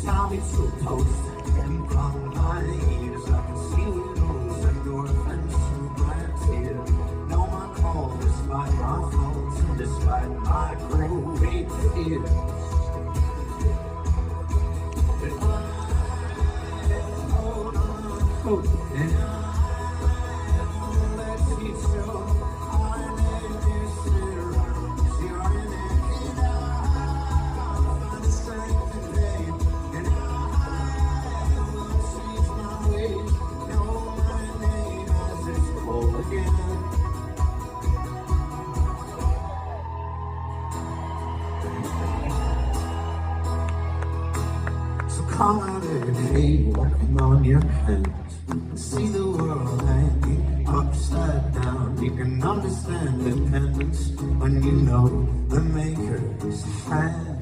Tell me to toast and from my ears I can see windows and orphans who bright tears. Know my call despite my faults and despite my great fears. But I hold on and I won't let you show. I let this sit around, zero in it, and I'll find the strength today. And I will change my ways, know my name as it's called again. So come out every day, walking on your hands, and see the world hanging upside down. You can understand dependence when you know the maker's hand.